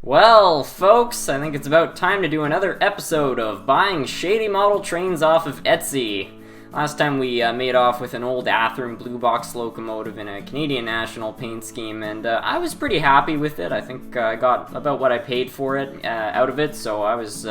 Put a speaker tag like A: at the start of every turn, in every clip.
A: Well, folks, I think it's about time to do another episode of buying shady model trains off of Etsy. Last time we made off with an old Athearn blue box locomotive in a Canadian National paint scheme, and I was pretty happy with it. I think I got about what I paid for it out of it, so I was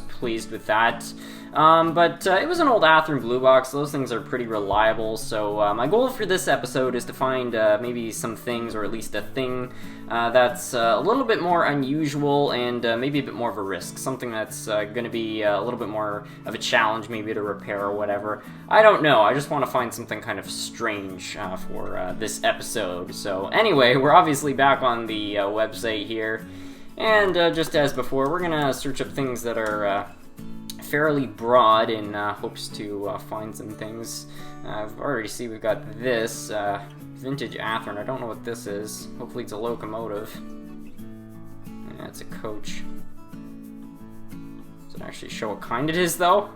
A: pleased with that. But it was an old Athearn blue box. Those things are pretty reliable, so my goal for this episode is to find maybe some things, or at least a thing that's a little bit more unusual and maybe a bit more of a risk. Something that's going to be a little bit more of a challenge maybe to repair or whatever. I don't know. I just want to find something kind of strange for this episode. So anyway, we're obviously back on the website here. And just as before, we're going to search up things that are fairly broad in hopes to find some things. I've already see we've got this vintage Athearn. I don't know what this is. Hopefully it's a locomotive. Yeah, it's a coach. Does it actually show what kind it is though?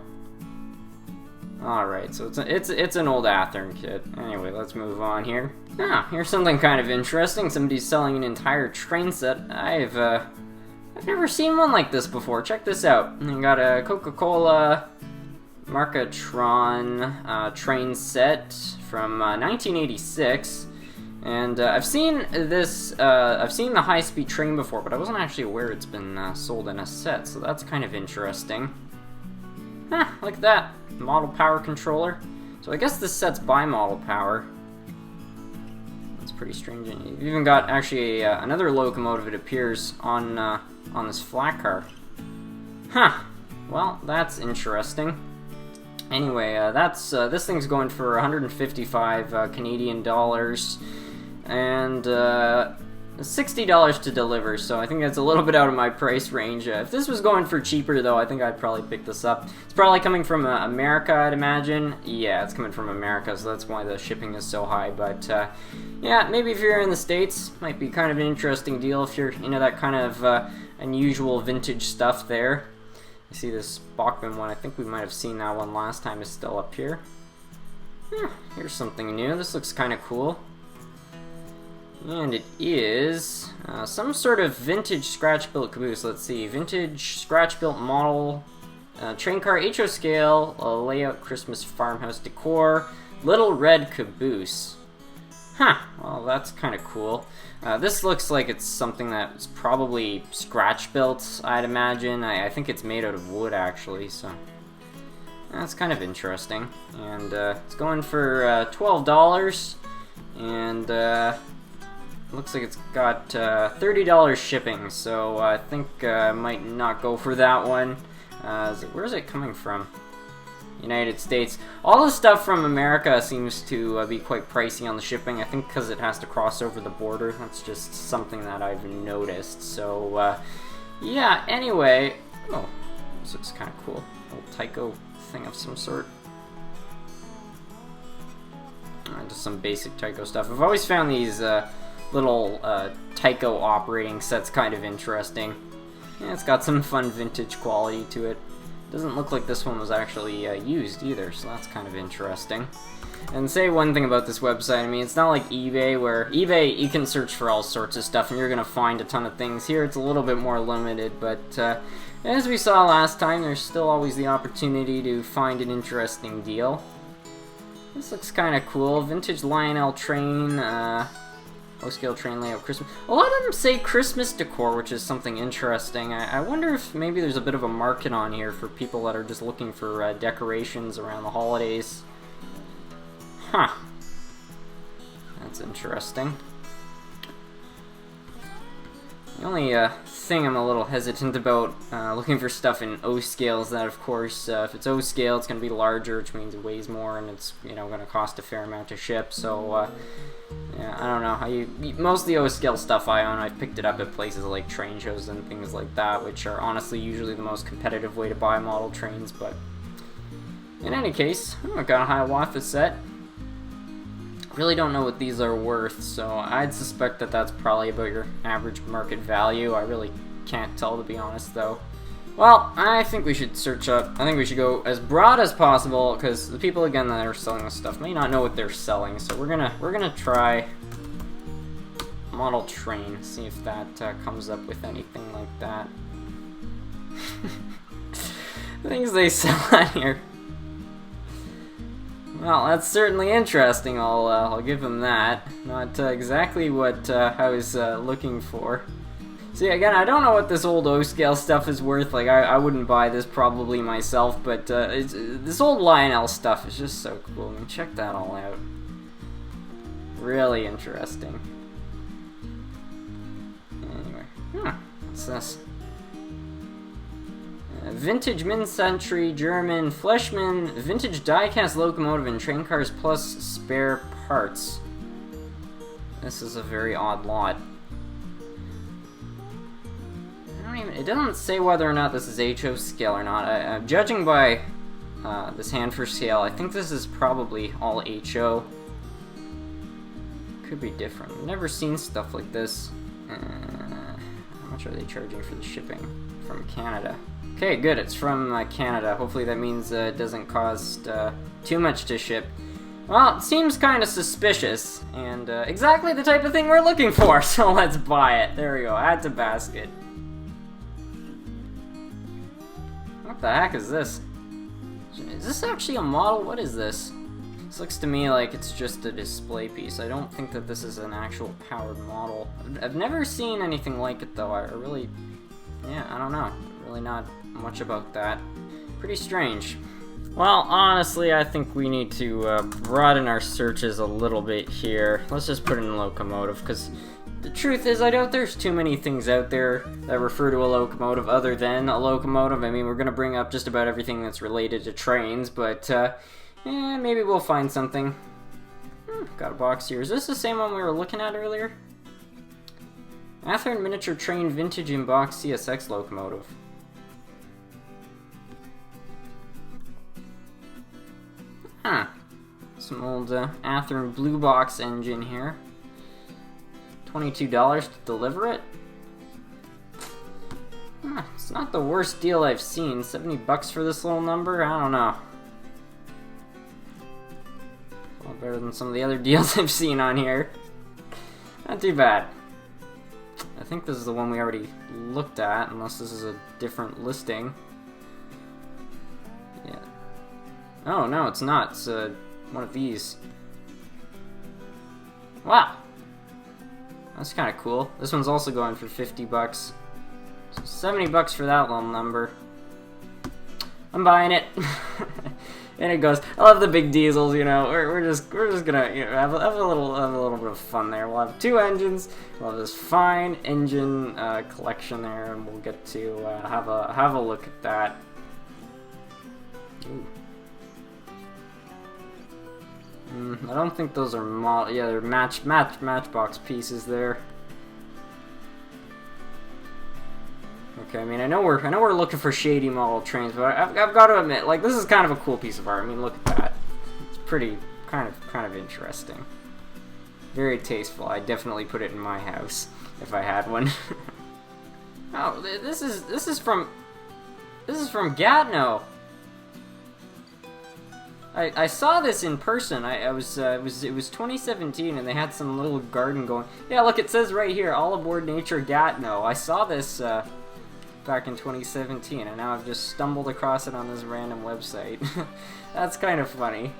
A: Alright, so it's an old Athearn kit. Anyway, let's move on here. Here's something kind of interesting. Somebody's selling an entire train set. I've never seen one like this before. Check this out. We got a Coca-Cola Markatron train set from 1986, and I've seen this. I've seen the high-speed train before, but I wasn't actually aware it's been sold in a set. So that's kind of interesting. Like that model power controller. So I guess this set's by model power. That's pretty strange. And you've even got actually another locomotive. It appears on this flat car. Well, that's interesting. Anyway, that's this thing's going for 155 Canadian dollars, and $60 to deliver. So I think that's a little bit out of my price range. If this was going for cheaper, though, I think I'd probably pick this up. It's probably coming from America, I'd imagine. Yeah, it's coming from America, so that's why the shipping is so high. But yeah, maybe if you're in the States, might be kind of an interesting deal if you're into that kind of unusual vintage stuff there. You see this Bachman one, I think we might have seen that one last time, is still up here. Here's something new. This looks kind of cool. And it is some sort of vintage scratch-built caboose. Let's see, vintage scratch-built model, train car HO scale, layout Christmas farmhouse decor, little red caboose. Well, that's kind of cool. This looks like it's something that's probably scratch-built, I'd imagine. I think it's made out of wood, actually, so that's kind of interesting. And it's going for $12, and looks like it's got $30 shipping, so I think I might not go for that one. Where is it coming from? United States. All the stuff from America seems to be quite pricey on the shipping, I think because it has to cross over the border. That's just something that I've noticed. So, yeah, anyway. Oh, this looks kind of cool. A little Tyco thing of some sort. Just some basic Tyco stuff. I've always found these little Tyco operating sets kind of interesting. Yeah, it's got some fun vintage quality to it. Doesn't look like this one was actually used either, so that's kind of interesting. And say one thing about this website, I mean, it's not like eBay, where eBay, you can search for all sorts of stuff and you're going to find a ton of things. Here it's a little bit more limited, but as we saw last time, there's still always the opportunity to find an interesting deal. This looks kind of cool. Vintage Lionel train, low-scale train layout, Christmas. A lot of them say Christmas decor, which is something interesting. I wonder if maybe there's a bit of a market on here for people that are just looking for decorations around the holidays. That's interesting. The only thing I'm a little hesitant about looking for stuff in O scale is that, of course, if it's O scale, it's going to be larger, which means it weighs more, and it's going to cost a fair amount to ship. So yeah, I don't know. Most of the O scale stuff I own, I've picked it up at places like train shows and things like that, which are honestly usually the most competitive way to buy model trains. But in any case, I got a Hiawatha set. Really don't know what these are worth, so I'd suspect that that's probably about your average market value. I really can't tell, to be honest, though. Well, I think we should search up. I think we should go as broad as possible, because the people again that are selling this stuff may not know what they're selling. So we're gonna try model train. See if that comes up with anything like that. Things they sell on here. Well, that's certainly interesting. I'll give him that. Not exactly what I was looking for. See, again, I don't know what this old O-scale stuff is worth. Like, I wouldn't buy this probably myself, but this old Lionel stuff is just so cool. I mean, check that all out. Really interesting. Anyway, what's this? Vintage mid-century German Fleshman vintage diecast locomotive and train cars plus spare parts. This is a very odd lot. It doesn't say whether or not this is HO scale or not. Judging by this hand for scale, I think this is probably all HO. Could be different. I've never seen stuff like this. How much are they charging for the shipping? From Canada. Okay, good. It's from Canada. Hopefully that means it doesn't cost too much to ship. Well, it seems kind of suspicious, and exactly the type of thing we're looking for, so let's buy it. There we go. Add to basket. What the heck is this? Is this actually a model? What is this? This looks to me like it's just a display piece. I don't think that this is an actual powered model. I've never seen anything like it though. I really... yeah, I don't know. Really not much about that. Pretty strange. Well, honestly, I think we need to broaden our searches a little bit here. Let's just put in locomotive, because the truth is, I doubt there's too many things out there that refer to a locomotive other than a locomotive. I mean, we're going to bring up just about everything that's related to trains, but maybe we'll find something. Got a box here. Is this the same one we were looking at earlier? Athearn miniature train vintage in box CSX locomotive. Some old Athearn blue box engine here. $22 to deliver it. It's not the worst deal I've seen. 70 bucks for this little number? I don't know. A lot better than some of the other deals I've seen on here. Not too bad. I think this is the one we already looked at, unless this is a different listing. Yeah. Oh, no, it's not. It's one of these. Wow. That's kind of cool. This one's also going for 50 bucks. So 70 bucks for that little number. I'm buying it. And it goes. I love the big diesels, you know. We're just gonna, you know, have a little bit of fun there. We'll have two engines. We'll have this fine engine collection there, and we'll get to have a look at that. Ooh. I don't think those are yeah, they're matchbox pieces there. Okay, I mean, I know we're looking for Shady model trains, but I've got to admit, like, this is kind of a cool piece of art. I mean, look at that. It's pretty kind of interesting. Very tasteful. I'd definitely put it in my house if I had one. Oh, this is from Gatineau. I saw this in person. It was 2017, and they had some little garden going. Yeah, look, it says right here, all aboard Nature Gatineau. I saw this back in 2017, and now I've just stumbled across it on this random website. That's kind of funny.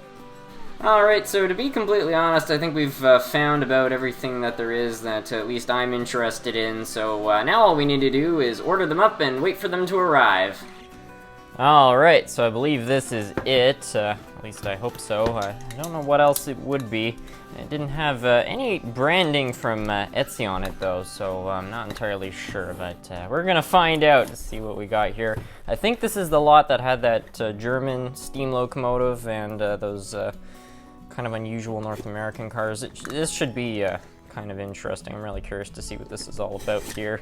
A: Alright, so to be completely honest, I think we've found about everything that there is that at least I'm interested in, so now all we need to do is order them up and wait for them to arrive. Alright, so I believe this is it. At least I hope so. I don't know what else it would be. It didn't have any branding from Etsy on it though, so I'm not entirely sure, but we're gonna find out to see what we got here. I think this is the lot that had that German steam locomotive and those kind of unusual North American cars. This should be kind of interesting. I'm really curious to see what this is all about here.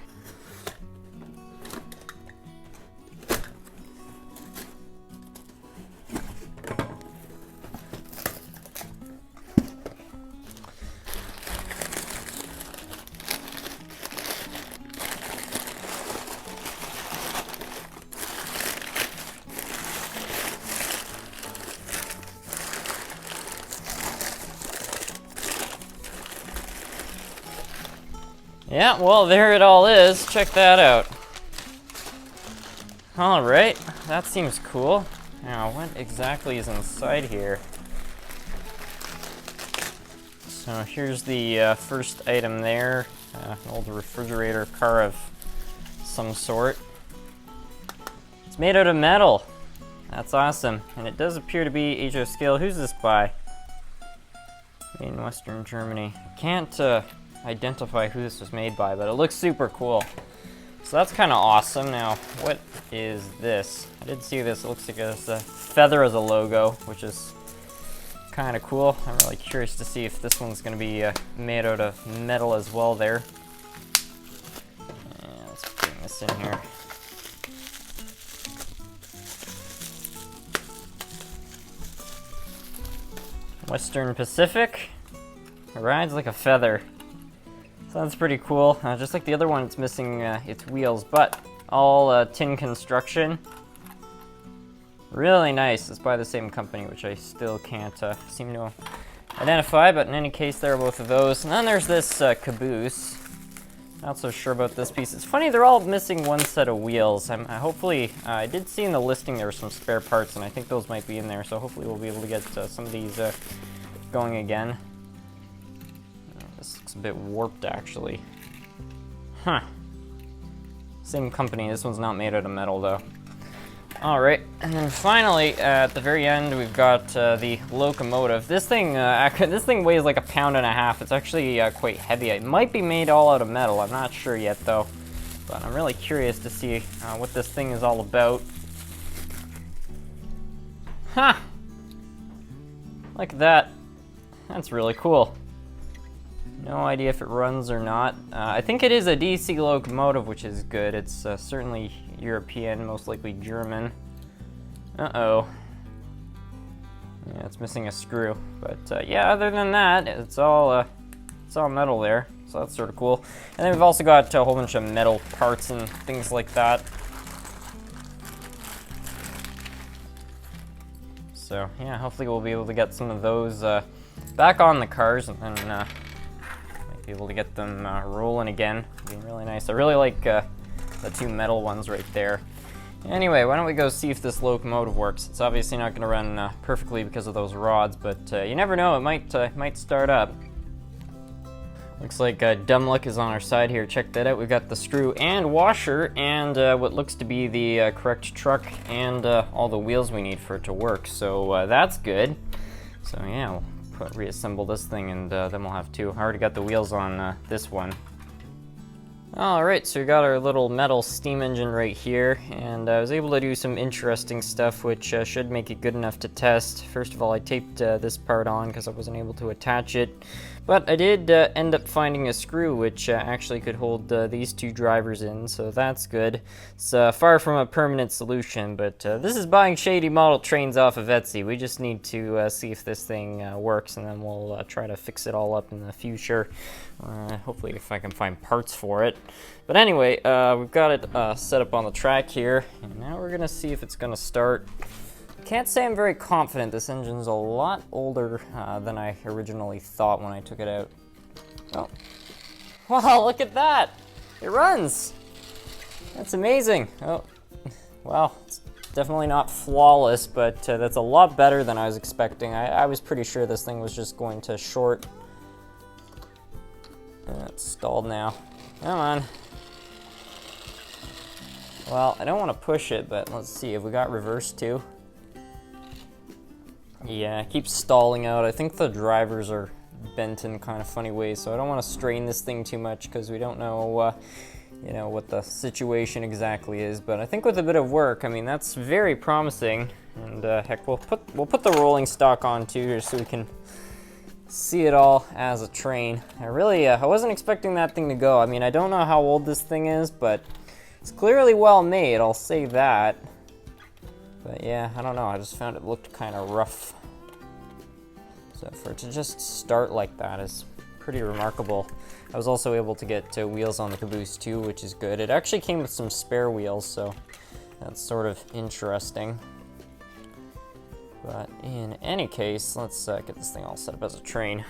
A: Yeah, well, there it all is. Check that out. Alright, that seems cool. Now, what exactly is inside here? So here's the first item there. An old refrigerator car of some sort. It's made out of metal. That's awesome. And it does appear to be HO scale. Who's this by? Made in Western Germany. Can't identify who this was made by, but it looks super cool. So that's kind of awesome. Now, what is this? I did see this. It looks like it's a feather as a logo, which is kind of cool. I'm really curious to see if this one's going to be made out of metal as well there. And let's bring this in here. Western Pacific. It rides like a feather. So that's pretty cool. Just like the other one, it's missing its wheels, but all tin construction. Really nice. It's by the same company, which I still can't seem to identify, but in any case, there are both of those. And then there's this caboose. Not so sure about this piece. It's funny, they're all missing one set of wheels. Hopefully, I did see in the listing there were some spare parts, and I think those might be in there, so hopefully we'll be able to get some of these going again. This looks a bit warped, actually. Huh. Same company. This one's not made out of metal, though. Alright, and then finally, at the very end, we've got the locomotive. This thing weighs like 1.5 pounds. It's actually quite heavy. It might be made all out of metal. I'm not sure yet, though. But I'm really curious to see what this thing is all about. Huh! Look at that. That's really cool. No idea if it runs or not. I think it is a DC locomotive, which is good. It's certainly European, most likely German. Uh-oh. Yeah, it's missing a screw. But yeah, other than that, it's all metal there. So that's sort of cool. And then we've also got a whole bunch of metal parts and things like that. So yeah, hopefully we'll be able to get some of those back on the cars, and then might be able to get them rolling again. It'd be really nice. I really like the two metal ones right there. Anyway, why don't we go see if this locomotive works? It's obviously not going to run perfectly because of those rods, but you never know, it might start up. Looks like dumb luck is on our side here. Check that out. We've got the screw and washer and what looks to be the correct truck and all the wheels we need for it to work. So that's good. So yeah, we'll reassemble this thing, and then we'll have two. I already got the wheels on this one. Alright, so we got our little metal steam engine right here, and I was able to do some interesting stuff which should make it good enough to test. First of all, I taped this part on because I wasn't able to attach it, but I did end up finding a screw which actually could hold these two drivers in, so that's good. It's far from a permanent solution, but this is buying Shady model trains off of Etsy. We just need to see if this thing works, and then we'll try to fix it all up in the future. Hopefully if I can find parts for it. But anyway, we've got it set up on the track here, and now we're gonna see if it's gonna start. Can't say I'm very confident. This engine's a lot older than I originally thought when I took it out. Oh. Wow, look at that! It runs! That's amazing. Oh, well, it's definitely not flawless, but that's a lot better than I was expecting. I was pretty sure this thing was just going to short. It's stalled now. Come on. Well, I don't want to push it, but let's see. Have we got reverse too? Yeah, it keeps stalling out. I think the drivers are bent in kind of funny ways, so I don't want to strain this thing too much because we don't know, you know, what the situation exactly is. But I think with a bit of work, I mean, that's very promising. And heck, we'll put the rolling stock on too, just so we can see it all as a train. I wasn't expecting that thing to go. I mean, I don't know how old this thing is, but it's clearly well made, I'll say that. But yeah, I don't know, I just found it looked kind of rough. So for it to just start like that is pretty remarkable. I was also able to get wheels on the caboose too, which is good. It actually came with some spare wheels, so that's sort of interesting. But in any case, let's get this thing all set up as a train.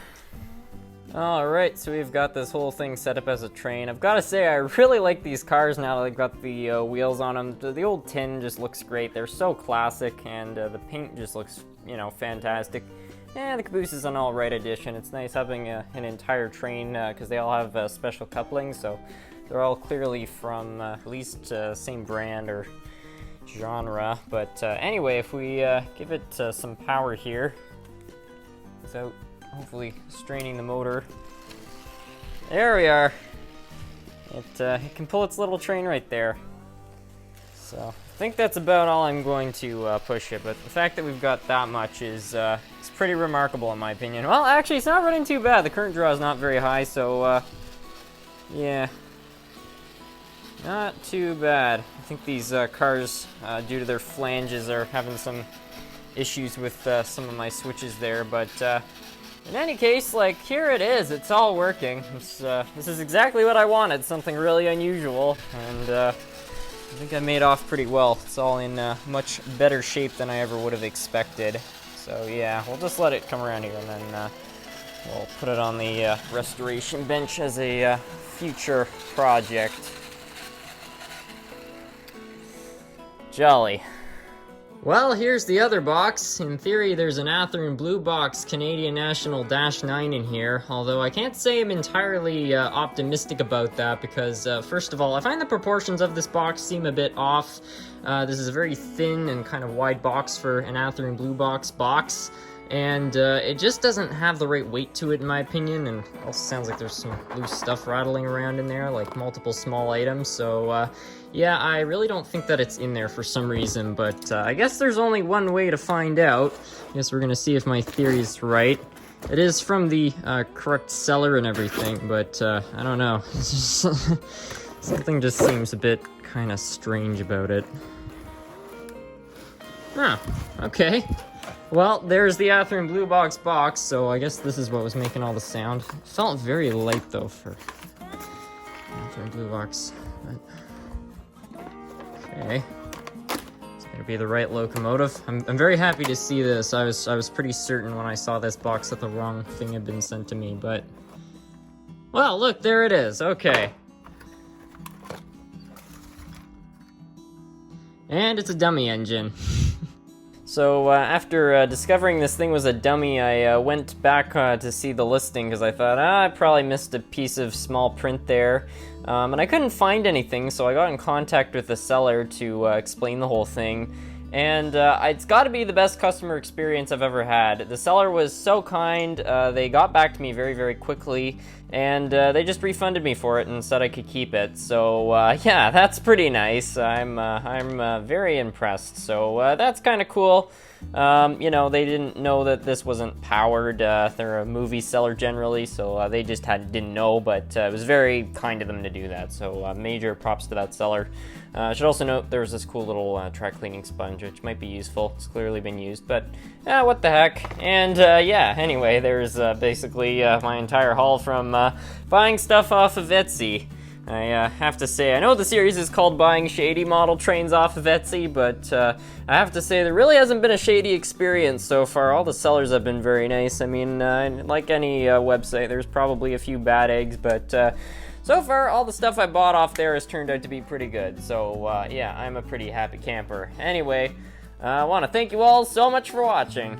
A: Alright, so we've got this whole thing set up as a train. I've got to say, I really like these cars now that they've got the wheels on them. The old tin just looks great. They're so classic, and the paint just looks, you know, fantastic. And the caboose is an all-right addition. It's nice having an entire train, because they all have special couplings, so they're all clearly from at least same brand or genre. But anyway, if we give it some power here, without hopefully straining the motor. There we are. It can pull its little train right there. So I think that's about all I'm going to push it, but the fact that we've got that much is it's pretty remarkable in my opinion. Well, actually, it's not running too bad. The current draw is not very high, so yeah, not too bad. I think these cars, due to their flanges, are having some issues with some of my switches there, but in any case, like, here it is. It's all working. This is exactly what I wanted, something really unusual, and I think I made off pretty well. It's all in much better shape than I ever would have expected. So yeah, we'll just let it come around here, and then we'll put it on the restoration bench as a future project. Jolly. Well, here's the other box. In theory, there's an Athearn Blue Box Canadian National -9 in here, although I can't say I'm entirely optimistic about that because, first of all, I find the proportions of this box seem a bit off. This is a very thin and kind of wide box for an Athearn Blue box, and it just doesn't have the right weight to it, in my opinion, and it also sounds like there's some loose stuff rattling around in there, like multiple small items, so yeah, I really don't think that it's in there for some reason, but I guess there's only one way to find out. I guess we're gonna see if my theory is right. It is from the correct seller and everything, but I don't know. It's just something just seems a bit kind of strange about it. Huh, okay. Well, there's the Athearn Blue Box, so I guess this is what was making all the sound. It felt very light, though, for Athearn Blue Box. But okay, it's gonna be the right locomotive. I'm very happy to see this. I was pretty certain when I saw this box that the wrong thing had been sent to me, but well, look, there it is. Okay, and it's a dummy engine. So after discovering this thing was a dummy, I went back to see the listing because I thought, I probably missed a piece of small print there. And I couldn't find anything, so I got in contact with the seller to explain the whole thing. And it's got to be the best customer experience I've ever had. The seller was so kind. They got back to me very, very quickly, and they just refunded me for it and said I could keep it. So yeah, that's pretty nice. I'm very impressed. So that's kind of cool. You know, they didn't know that this wasn't powered. They're a movie seller generally, so they just didn't know, but it was very kind of them to do that. So major props to that seller. I should also note there's this cool little track cleaning sponge, which might be useful. It's clearly been used, but what the heck. And yeah, anyway, there's basically my entire haul from buying stuff off of Etsy. I have to say, I know the series is called Buying Shady Model Trains off of Etsy, but I have to say there really hasn't been a shady experience so far. All the sellers have been very nice. I mean, like any website, there's probably a few bad eggs, but so far, all the stuff I bought off there has turned out to be pretty good. So yeah, I'm a pretty happy camper. Anyway, I want to thank you all so much for watching.